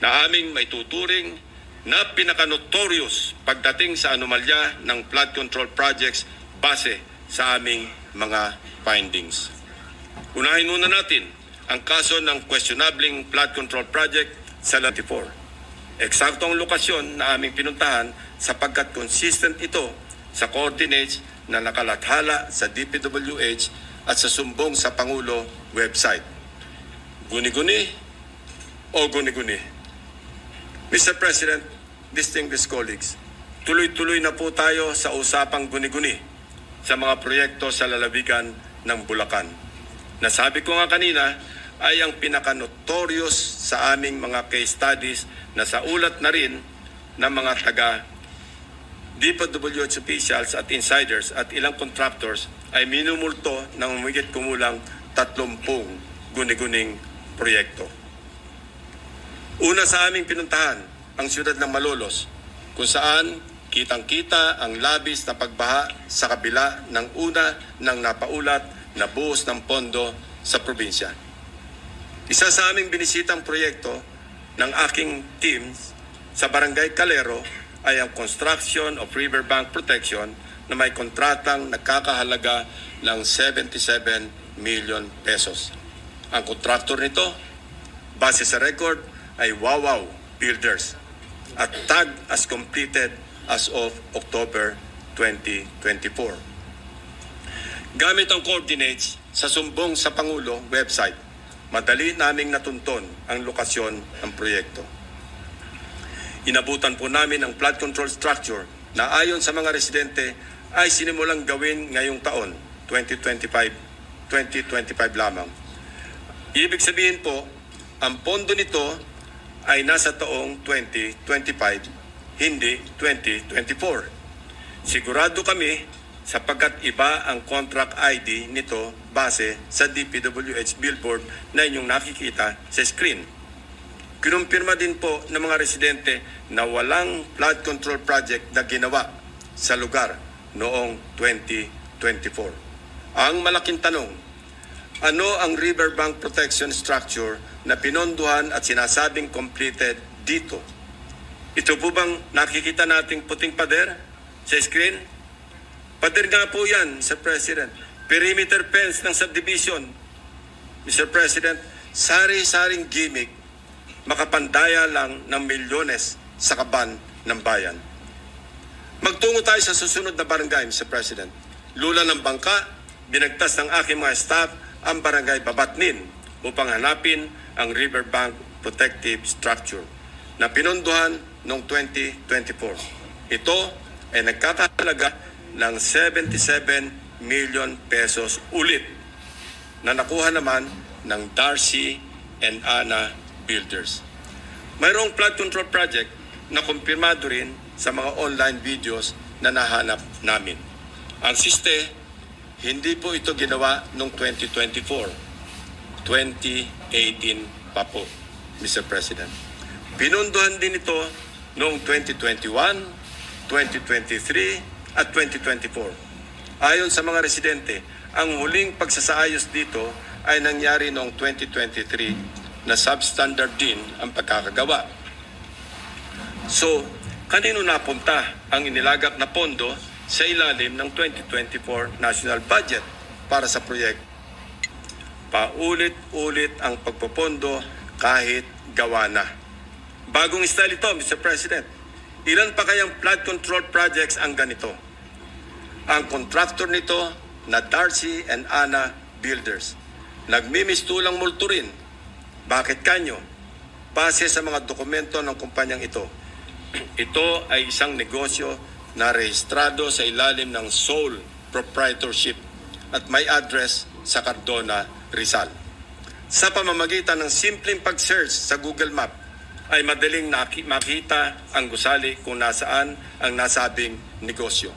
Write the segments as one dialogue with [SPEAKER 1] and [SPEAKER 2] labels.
[SPEAKER 1] na aming maituturing na pinaka-notorious pagdating sa anomalya ng flood control projects base sa aming mga findings. Unahin muna natin ang kaso ng questionabling flood control project sa 24. Eksakto ang lokasyon na aming pinuntahan sapagkat consistent ito sa coordinates na nakalathala sa DPWH at sa sumbong sa Pangulo website. Guni-guni o guni-guni? Mr. President, distinguished colleagues, tuloy-tuloy na po tayo sa usapang guni-guni sa mga proyekto sa lalawigan ng Bulacan. Nasabi ko nga kanina ay ang pinaka-notorious sa aming mga case studies na sa ulat na rin ng mga taga DPWH officials at insiders at ilang contractors ay minumulto ng humigit kumulang 30 guni-guning proyekto. Una sa aming pinuntahan, ang siyudad ng Malolos, kung saan kitang-kita ang labis na pagbaha sa kabila ng una ng napaulat na buhos ng pondo sa probinsya. Isa sa aming binisitang proyekto ng aking teams sa Barangay Calero ay ang construction of riverbank protection na may kontratang nagkakahalaga ng 77 million pesos. Ang kontraktor nito, base sa record, ay Wawaw Builders at tagged as completed as of October 2024. Gamit ang coordinates sa sumbong sa Pangulo website, madali naming natunton ang lokasyon ng proyekto. Inabutan po namin ang flood control structure na ayon sa mga residente ay sinimulang gawin ngayong taon, 2025 lamang. Ibig sabihin po, ang pondo nito ay nasa taong 2025, hindi 2024. Sigurado kami sapagkat iba ang contract ID nito base sa DPWH billboard na inyong nakikita sa screen. Kinumpirma din po ng mga residente na walang flood control project na ginawa sa lugar noong 2024. Ang malaking tanong, ano ang riverbank protection structure na pinondohan at sinasabing completed dito? Ito po bang nakikita nating puting pader sa screen? Pader nga po yan, Mr. President. Perimeter fence ng subdivision. Mr. President, sari-saring gimmick, makapandaya lang ng milyones sa kaban ng bayan. Magtungo tayo sa susunod na barangay, Mr. President. Lula ng bangka, binagtas ng aking mga staff ang barangay Babatnin upang hanapin ang riverbank protective structure na pinondohan noong 2024. Ito ay nagkakahalaga ng 77 million pesos ulit na nakuha naman ng Darcy and Ana Builders. Mayroong flood control project na kumpirmado rin sa mga online videos na nahanap namin. Ang siste, hindi po ito ginawa noong 2024. 2018 pa po, Mr. President. Pinondohan din ito noong 2021, 2023 at 2024. Ayon sa mga residente, ang huling pagsasaayos dito ay nangyari noong 2023 na substandard din ang pagkakagawa. So, kanino napunta ang inilagak na pondo sa ilalim ng 2024 national budget para sa proyekto? Paulit-ulit ang pagpopondo kahit gawa na. Bagong style ito, Mr. President. Ilan pa kayang flood control projects ang ganito? Ang contractor nito na Darcy and Ana Builders. Nagmimistulang multo rin. Bakit kanyo? Base sa mga dokumento ng kumpanyang ito. Ito ay isang negosyo na rehistrado sa ilalim ng sole proprietorship at may address sa Cardona, Rizal. Sa pamamagitan ng simpleng pag-search sa Google Map ay madaling makita ang gusali kung nasaan ang nasabing negosyo.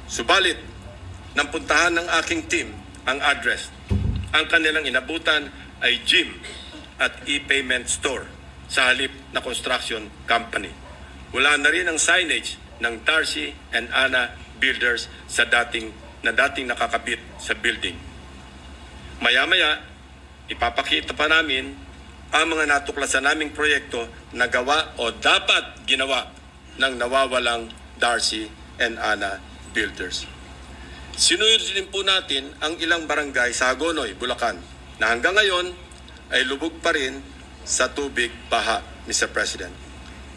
[SPEAKER 1] Subalit, nang puntahan ng aking team ang address, ang kanilang inabutan ay gym at e-payment store sa halip na construction company. Wala na rin ang signage ng Darcy and Ana Builders sa dating nakakabit sa building. Maya-maya, ipapakita pa namin ang mga natuklasan naming proyekto na gawa o dapat ginawa ng nawawalang Darcy and Ana Builders. Sinuyod din po natin ang ilang barangay sa Hagonoy, Bulacan, na hanggang ngayon ay lubog pa rin sa tubig baha, Mr. President.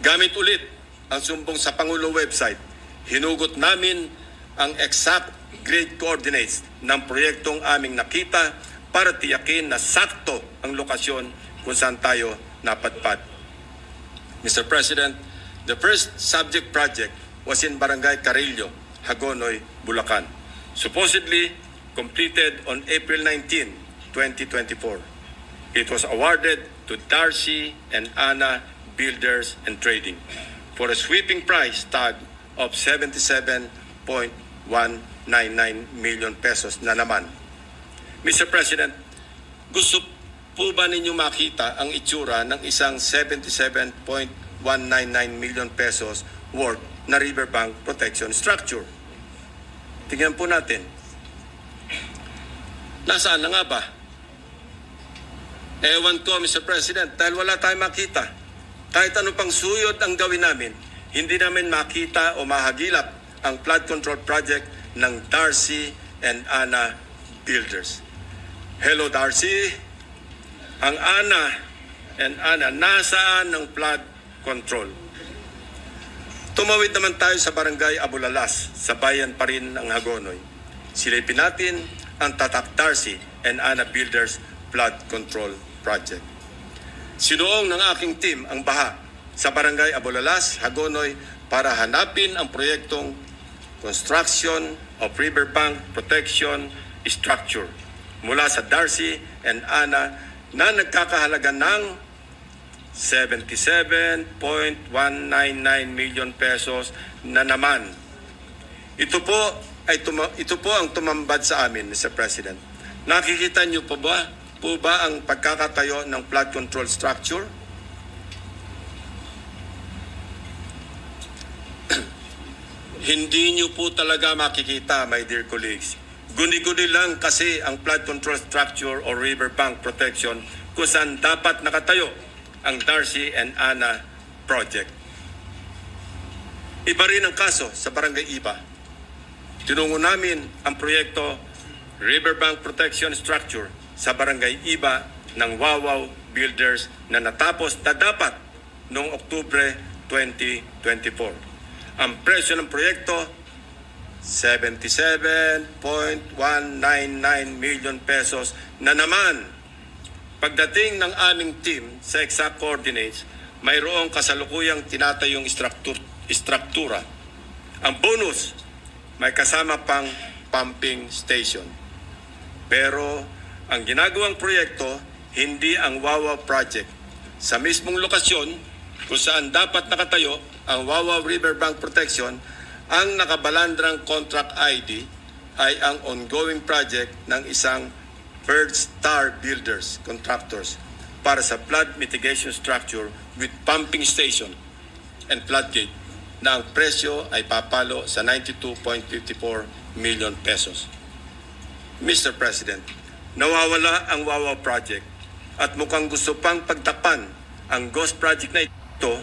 [SPEAKER 1] Gamit ulit ang sumbong sa Pangulo website, hinugot namin ang exact grade coordinates ng proyektong aming nakita para tiyakin na sakto ang lokasyon kung saan tayo napadpad. Mr. President, the first subject project was in Barangay Carillo, Hagonoy, Bulacan, supposedly completed on April 19, 2024. It was awarded to Darcy and Ana Builders and Trading for a sweeping price tag of 77.199 million pesos na naman. Mr. President, gusto po ba ninyo makita ang itsura ng isang 77.199 million pesos worth na riverbank protection structure? Tingnan po natin. Nasaan na nga ba? Ewan ko, Mr. President, dahil wala tayong makita. Kahit ano pang suyod ang gawin namin, hindi namin makita o mahagilap ang flood control project ng Darcy and Ana Builders. Hello, Darcy. Ang Ana and Ana, nasaan ng flood control? Tumawid naman tayo sa Barangay Abulalas, sa bayan pa rin ng Hagonoy. Silipin natin ang Tatak Darcy and Ana Builders Flood Control Project. Sinuong ng aking team ang baha sa Barangay Abulalas, Hagonoy para hanapin ang proyektong Construction of Riverbank Protection Structure mula sa Darcy and Ana na nagkakahalaga ng 77.199 million pesos na naman. Ito po ang tumambad sa amin, Mr. President. Nakikita niyo po ba ang pagkakatayo ng flood control structure? Hindi niyo po talaga makikita, my dear colleagues. Guni-guni lang kasi ang flood control structure o riverbank protection kung saan dapat nakatayo ang Darcy and Ana project. Iba rin ang kaso sa Barangay Iba. Tinungo namin ang proyekto Riverbank Protection Structure sa Barangay Iba ng Wawaw Builders na natapos na dapat noong Oktubre 2024. Ang presyo ng proyekto, 77.199 million pesos na naman. Pagdating ng aming team sa exact coordinates, mayroong kasalukuyang tinatayong istruktura. Ang bonus, may kasama pang pumping station. Pero ang ginagawang proyekto, hindi ang Wawaw project. Sa mismong lokasyon kung saan dapat nakatayo ang Wawaw Riverbank Protection, ang nakabalandrang contract ID ay ang ongoing project ng isang First Star Builders Contractors para sa flood mitigation structure with pumping station and floodgate na ang presyo ay papalo sa 92.54 million pesos. Mr. President, nawawala ang Wawaw project at mukhang gusto pang pagtapan ang ghost project na ito,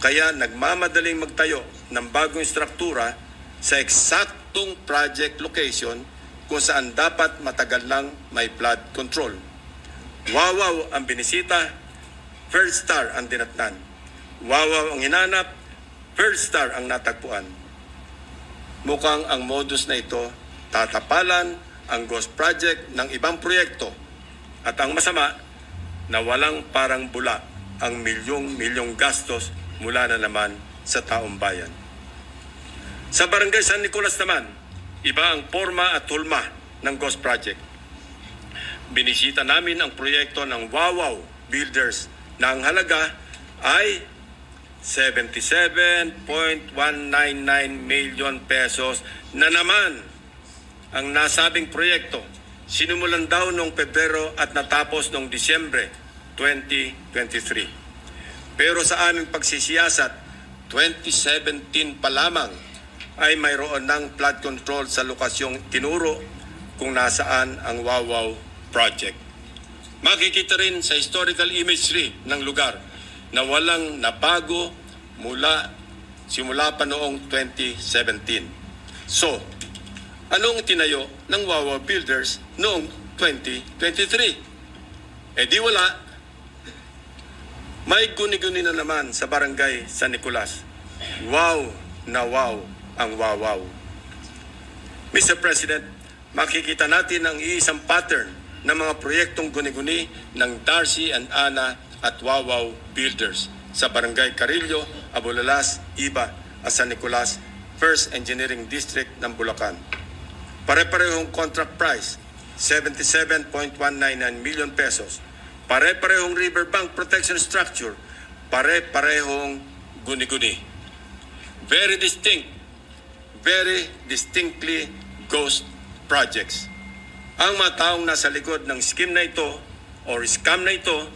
[SPEAKER 1] kaya nagmamadaling magtayo ng bagong struktura sa eksaktong project location kung saan dapat matagal lang may flood control. Wawaw ang binisita, First Star ang dinatnan. Wawaw ang hinanap, First Star ang natagpuan. Mukhang ang modus na ito, tatapalan ang ghost project ng ibang proyekto. At ang masama, na walang parang bula ang milyong-milyong gastos mula na naman sa taong bayan. Sa Barangay San Nicolas naman, iba ang forma at hulma ng ghost project. Binisita namin ang proyekto ng Wawaw Builders na ang halaga ay 77.199 million pesos na naman. Ang nasabing proyekto, sinimulan daw noong Pebrero at natapos noong Disyembre 2023. Pero sa aming pagsisiyasat, 2017 pa lamang ay mayroon ng flood control sa lokasyong tinuro kung nasaan ang Wawaw project. Makikita rin sa historical imagery ng lugar na walang nabago simula pa noong 2017. So, anong tinayo ng Wawa Builders noong 2023? Di wala. May guni-guni na naman sa barangay San Nicolas. Wow na wow ang wawaw. Mr. President, makikita natin ang iisang pattern ng mga proyektong guni-guni ng Darcy and Ana at Wawaw Builders sa Barangay Carillo, Abulalas, Iba at San Nicolas, First Engineering District ng Bulacan. Pare-parehong contract price, 77.199 million pesos. Pare-parehong riverbank protection structure. Pare-parehong guni-guni. Very distinctly ghost projects. Ang mga taong nasa likod ng scheme na ito or scam na ito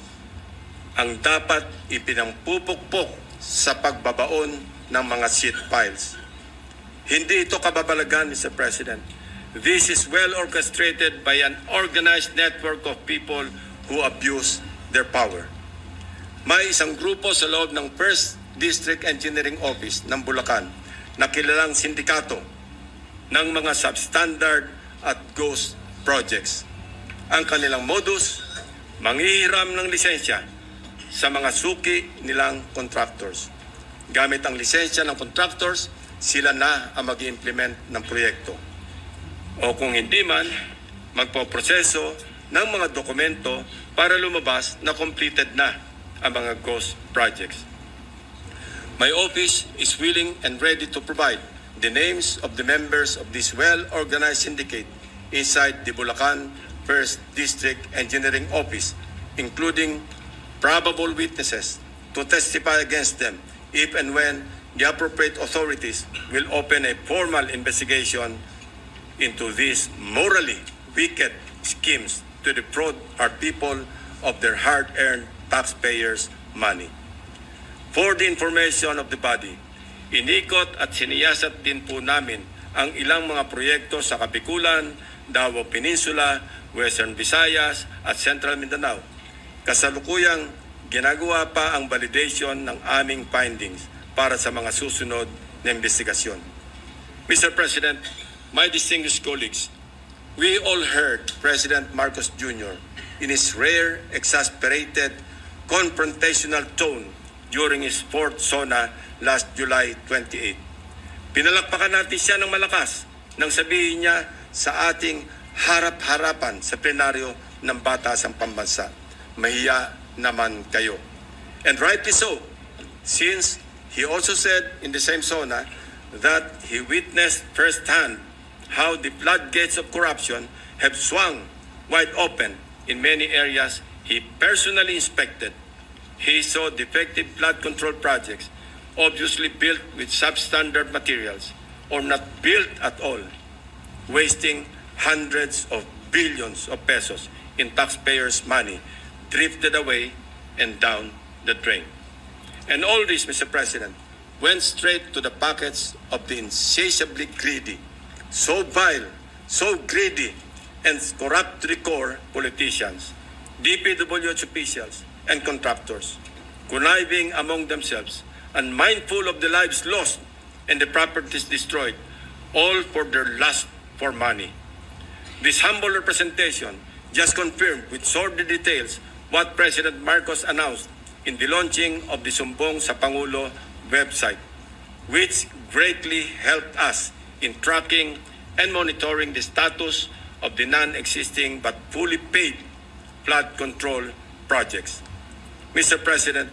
[SPEAKER 1] ang dapat ipinampupukpok sa pagbabaon ng mga seat piles. Hindi ito kababalagan, Mr. President. This is well orchestrated by an organized network of people who abuse their power. May isang grupo sa loob ng First District Engineering Office ng Bulacan na kilalang sindikato ng mga substandard at ghost projects. Ang kanilang modus, manghihiram ng lisensya sa mga suki nilang contractors. Gamit ang lisensya ng contractors, sila na ang mag-implement ng proyekto. O kung hindi man, magpoproseso ng mga dokumento para lumabas na completed na ang mga ghost projects. My office is willing and ready to provide the names of the members of this well-organized syndicate inside the Bulacan First District Engineering Office, including probable witnesses to testify against them if and when the appropriate authorities will open a formal investigation into these morally wicked schemes to defraud our people of their hard-earned taxpayers' money. For the information of the body, inikot at siniyasat din po namin ang ilang mga proyekto sa Kapikulan, Davao Peninsula, Western Visayas at Central Mindanao. Kasalukuyang ginagawa pa ang validation ng aming findings para sa mga susunod na investigasyon. Mr. President, my distinguished colleagues, we all heard President Marcos Jr. in his rare, exasperated, confrontational tone during his fourth SONA last July 28. Pinalakpakan natin siya ng malakas nang sabihin niya sa ating harap-harapan sa plenaryo ng Batasang Pambansa, mahiya naman kayo. And rightly so, since he also said in the same SONA that he witnessed firsthand how the floodgates of corruption have swung wide open in many areas he personally inspected. He saw defective flood control projects, obviously built with substandard materials or not built at all, wasting hundreds of billions of pesos in taxpayers' money drifted away and down the drain. And all this, Mr. President, went straight to the pockets of the insatiably greedy, so vile, so greedy, and corrupt to the core politicians, DPWH officials, and contractors, conniving among themselves and mindful of the lives lost and the properties destroyed, all for their lust for money. This humble representation just confirmed with sordid details what President Marcos announced in the launching of the Sumbong sa Pangulo website, which greatly helped us in tracking and monitoring the status of the non-existing but fully paid flood control projects. Mr. President,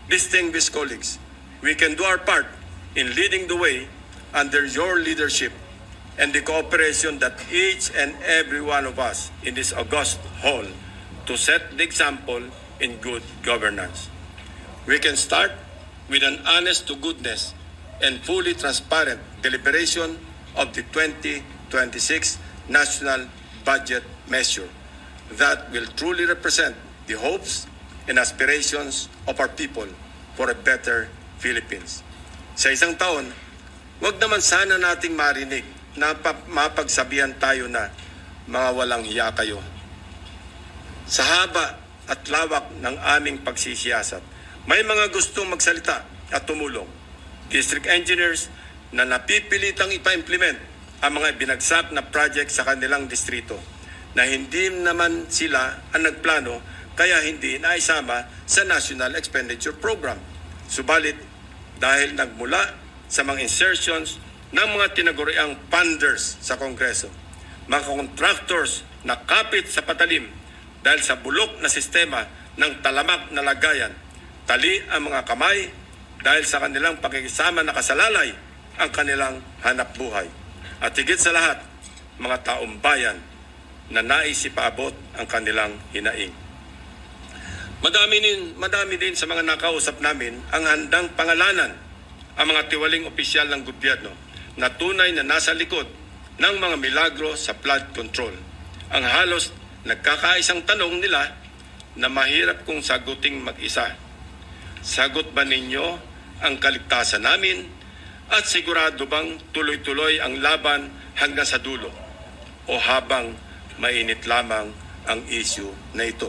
[SPEAKER 1] distinguished colleagues, we can do our part in leading the way under your leadership and the cooperation that each and every one of us in this august hall to set the example in good governance. We can start with an honest to goodness and fully transparent deliberation of the 2026 National Budget Measure that will truly represent the hopes and aspirations of our people for a better Philippines. Sa isang taon, wag naman sana nating marinig na mapagsabihan tayo na mga walang hiya kayo. Sa haba at lawak ng aming pagsisiyasat, may mga gustong magsalita at tumulong. District engineers na napipilitang ipa-implement ang mga binagsak na project sa kanilang distrito na hindi naman sila ang nagplano kaya hindi naisama sa National Expenditure Program. Subalit, dahil nagmula sa mga insertions ng mga tinaguriang funders sa Kongreso, mga contractors na kapit sa patalim dahil sa bulok na sistema ng talamak na lagayan, tali ang mga kamay dahil sa kanilang pakikisama nakasalalay ang kanilang hanap buhay. At higit sa lahat, mga taong bayan na nais ipaabot ang kanilang hinaing. Madami din sa mga nakausap namin ang handang pangalanan ang mga tiwaling opisyal ng gobyerno na tunay na nasa likod ng mga milagro sa flood control. Ang halos nagkakaisang tanong nila na mahirap kong saguting mag-isa. Sagot ba ninyo ang kaligtasan namin at sigurado bang tuloy-tuloy ang laban hanggang sa dulo o habang mainit lamang ang issue na ito?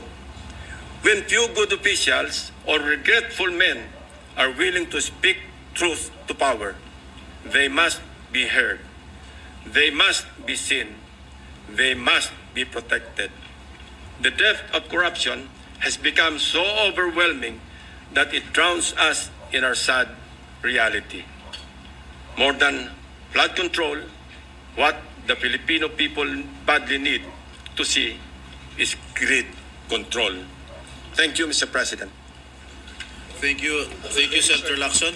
[SPEAKER 1] When few good officials or regretful men are willing to speak truth to power, they must be heard. They must be seen. They must be protected. The depth of corruption has become so overwhelming that it drowns us in our sad reality. More than flood control, what the Filipino people badly need to see is grid control. Thank you, Mr. President.
[SPEAKER 2] Thank you, Senator Lacson.